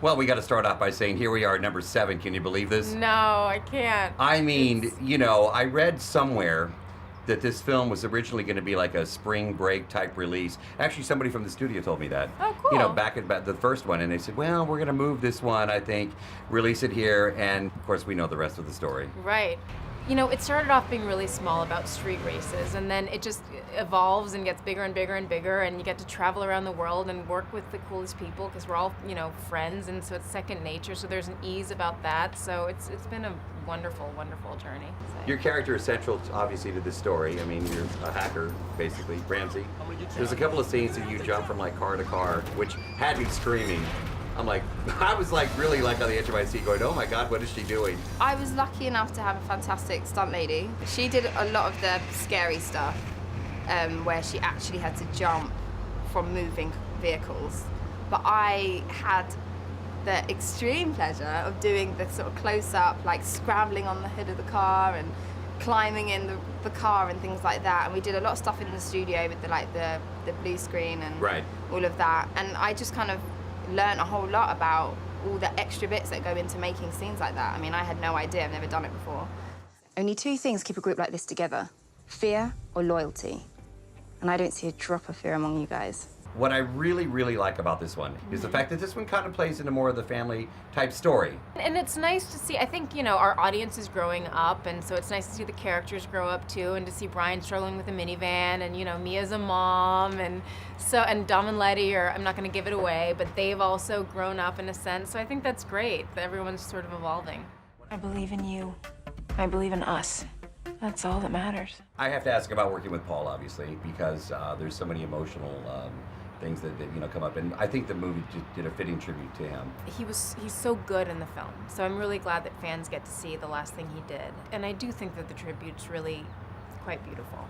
Well, we got to start off by saying here we are at number 7. Can you believe this? No, I can't. I mean, you know, I read somewhere that this film was originally going to be like a spring break type release. Actually, somebody from the studio told me that. Oh, cool. You know, back at the first one, and they said, well, we're going to move this one, I think, release it here, and of course we know the rest of the story. Right. You know, it started off being really small about street races, and then it just evolves and gets bigger and bigger and bigger, and you get to travel around the world and work with the coolest people because we're all, you know, friends, and so it's second nature, so there's an ease about that. So it's been a wonderful, wonderful journey. So. Your character is central, obviously, to the story. I mean, you're a hacker, basically, Ramsey. There's a couple of scenes that you jump from like car to car, which had me screaming. I'm like, I was like really like on the edge of my seat going, oh my God, what is she doing? I was lucky enough to have a fantastic stunt lady. She did a lot of the scary stuff where she actually had to jump from moving vehicles. But I had the extreme pleasure of doing the sort of close-up, like scrambling on the hood of the car and climbing in the car and things like that. And we did a lot of stuff in the studio with the blue screen and all of that. And I just kind of learned a whole lot about all the extra bits that go into making scenes like that. I mean, I had no idea, I've never done it before. Only 2 things keep a group like this together, fear or loyalty. And I don't see a drop of fear among you guys. What I really, really like about this one is the fact that this one kind of plays into more of the family type story. And it's nice to see, I think, you know, our audience is growing up, and so it's nice to see the characters grow up too, and to see Brian struggling with a minivan, and, you know, me as a mom, and Dom and Letty are, I'm not going to give it away, but they've also grown up in a sense, so I think that's great, that everyone's sort of evolving. I believe in you. I believe in us. That's all that matters. I have to ask about working with Paul, obviously, because there's so many emotional things that you know come up, and I think the movie did a fitting tribute to him. He's so good in the film, so I'm really glad that fans get to see the last thing he did, and I do think that the tribute's really quite beautiful.